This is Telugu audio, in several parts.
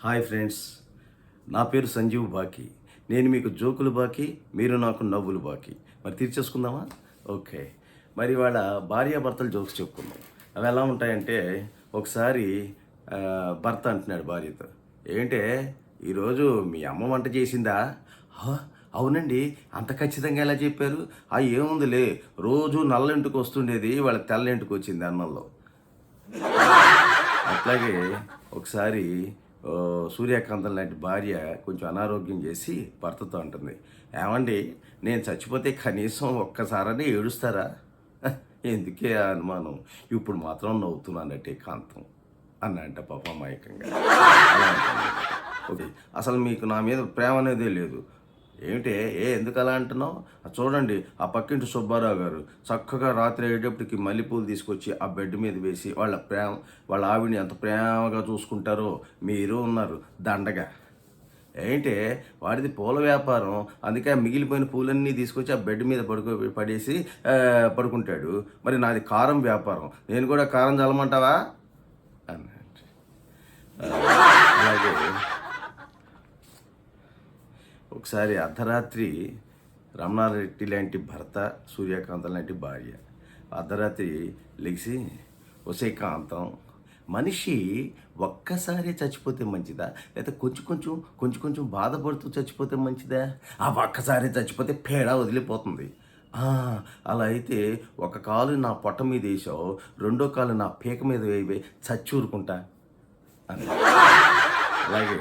హాయ్ ఫ్రెండ్స్, నా పేరు సంజీవ్ బాకీ. నేను మీకు జోకులు బాకీ, మీరు నాకు నవ్వులు బాకీ. మరి తీర్చేసుకుందామా? ఓకే. మరి వాళ్ళ భార్యాభర్తలు జోక్స్ చెప్పుకుందాం. అవి ఎలా ఉంటాయంటే, ఒకసారి భర్త అంటున్నాడు భార్యతో, ఏంటే ఈరోజు మీ అమ్మ వంట చేసిందా? "హా, అవునండి, అంత ఖచ్చితంగా ఎలా చెప్పారు?" ఏముందిలే, రోజు నల్లింటికి వస్తుండేది, వాళ్ళ తెల్లింటికి వచ్చింది అన్నంలో. అట్లాగే ఒకసారి సూర్యకాంతం లాంటి భార్య కొంచెం అనారోగ్యం చేసి భర్తతో అంటుంది, ఏమండి, నేను చచ్చిపోతే కనీసం ఒక్కసారనే ఏడుస్తారా? ఎందుకే ఆ అనుమానం, ఇప్పుడు మాత్రం నవ్వుతున్నానంటే కాంతం అన్నంట పాప అమాయకంగా. అలా అంటుంది. ఓకే, అసలు మీకు నా మీద ప్రేమ అనేదే లేదు. ఏమిటే, ఎందుకు అలా అంటున్నావు? చూడండి, ఆ పక్కింటి సుబ్బారావు గారు చక్కగా రాత్రి అయ్యేటప్పటికి మల్లెపూలు తీసుకొచ్చి ఆ బెడ్ మీద వేసి వాళ్ళ ఆవిడని ఎంత ప్రేమగా చూసుకుంటారో, మీరు ఉన్నారు దండగా. ఏంటే, వాడిది పూల వ్యాపారం, అందుకే మిగిలిపోయిన పూలన్నీ తీసుకొచ్చి ఆ బెడ్ మీద పడేసి పడుకుంటాడు. మరి నాది కారం వ్యాపారం, నేను కూడా కారం చల్లమంటావా అన్నాడు. అలాగే ఒకసారి అర్ధరాత్రి రమణారెడ్డి లాంటి భర్త, సూర్యకాంతం లాంటి భార్య అర్ధరాత్రి లెగిసి, ఒసే కాంతం, మనిషి ఒక్కసారి చచ్చిపోతే మంచిదా, లేకపోతే కొంచెం బాధపడుతూ చచ్చిపోతే మంచిదా? ఆ ఒక్కసారి చచ్చిపోతే పేడ వదిలిపోతుంది. అలా అయితే ఒక కాలు నా పొట్ట మీద వేసావు, రెండో కాలు నా పీక మీద వేయి, చచ్చి ఊరుకుంటా అని. అలాగే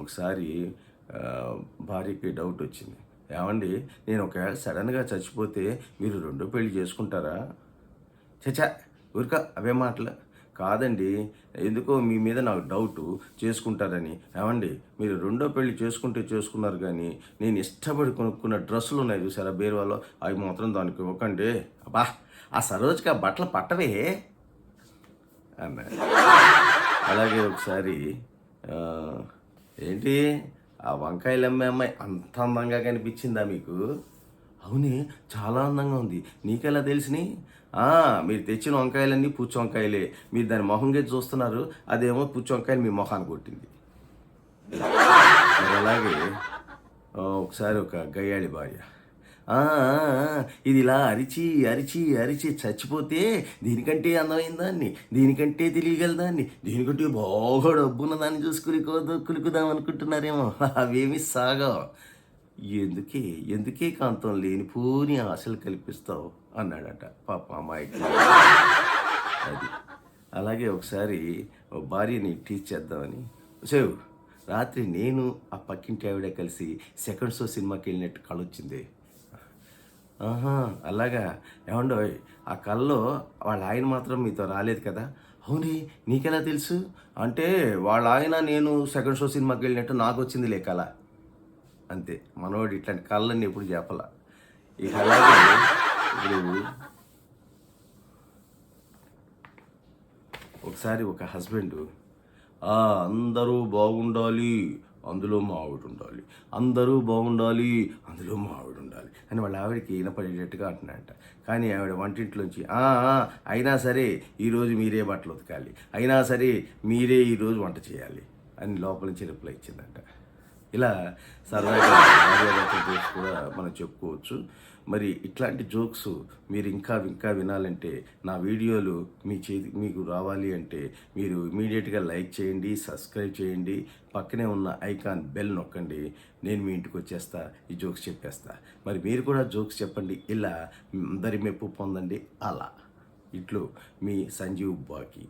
ఒకసారి భార్యకి డౌట్ వచ్చింది, ఏమండి, నేను ఒకవేళ సడన్గా చచ్చిపోతే మీరు రెండో పెళ్లి చేసుకుంటారా? చచా, ఊరిక అవే మాటలు కాదండి, ఎందుకో మీ మీద నాకు డౌటు, చేసుకుంటారని. ఏమండి, మీరు రెండో పెళ్లి చేసుకున్నారు, కానీ నేను ఇష్టపడి కొనుక్కున్న డ్రెస్సులు ఉన్నాయి చూసారా బీరువాలో, అవి మాత్రం దానికి ఇవ్వకండి. అబ్బా, ఆ సరోజ్కి ఆ బట్టలు పట్టవే అన్నారు. అలాగే ఒకసారి ఏంటి, ఆ వంకాయలు అమ్మే అమ్మాయి అంత అందంగా కనిపించిందా మీకు? అవునే, చాలా అందంగా ఉంది. నీకెలా తెలిసినాయి? మీరు తెచ్చిన వంకాయలన్నీ పుచ్చు వంకాయలే, మీరు దాని మొహం గేసి చూస్తున్నారు, అదేమో పుచ్చు వంకాయలు మీ మొహాన్ని కొట్టింది. మరి అలాగే ఒకసారి ఒక గయ్యాళి భార్య, ఇది ఇలా అరిచి అరిచి అరిచి చచ్చిపోతే దీనికంటే అందమైన దాన్ని, దీనికంటే తెలియగల దాన్ని, దీనికంటే బాగా డబ్బున్న దాన్ని చూసుకుని కులుకుదాం అనుకుంటున్నారేమో, అవేమి సాగవు. ఎందుకే కాంతం లేనిపోని ఆశలు కల్పిస్తావు అన్నాడట పాప అమ్మాయికి. అది. అలాగే ఒకసారి భార్యని టీచ్ చేద్దామని, సేవ్ రాత్రి నేను ఆ పక్కింటి ఆవిడ కలిసి సెకండ్ షో సినిమాకి వెళ్ళినట్టు కళొచ్చింది. అలాగా, ఏమండో ఆ కల్లో వాళ్ళ ఆయన మాత్రం మీతో రాలేదు కదా? అవునే, నీకెలా తెలుసు? అంటే వాళ్ళ ఆయన నేను సెకండ్ షో సినిమాకి వెళ్ళినట్టు నాకు వచ్చింది కళ. అంతే, మనోడు ఇట్లాంటి కళ్ళన్నీ ఎప్పుడు చెప్పాల. ఇక అలాగే ఇప్పుడు ఒకసారి ఒక హస్బెండ్, అందరూ బాగుండాలి, అందులో మా ఆవిడ ఉండాలి, అందరూ బాగుండాలి, అందులో మా ఆవిడ ఉండాలి అని వాళ్ళ ఆవిడకి వినపడేటట్టుగా అంటున్నాడంట. కానీ ఆవిడ వంటింట్లోంచి, అయినా సరే ఈరోజు మీరే బట్టలు ఉతకాలి, అయినా సరే మీరే ఈరోజు వంట చేయాలి అని లోపల నుంచి రిప్లై ఇచ్చిందంట. ఇలా సరదాగా జోక్స్ కూడా మనం చెప్పుకోవచ్చు. మరి ఇట్లాంటి జోక్స్ మీరు ఇంకా వినాలంటే, నా వీడియోలు మీకు రావాలి అంటే మీరు ఇమీడియట్గా లైక్ చేయండి, సబ్స్క్రైబ్ చేయండి, పక్కనే ఉన్న ఐకాన్ బెల్ నొక్కండి. నేను మీ ఇంటికి వచ్చేస్తా, ఈ జోక్స్ చెప్పేస్తా. మరి మీరు కూడా జోక్స్ చెప్పండి, ఇలా అందరి మెప్పు పొందండి. అలా ఇట్లు మీ సంజీవ్ బాకీ.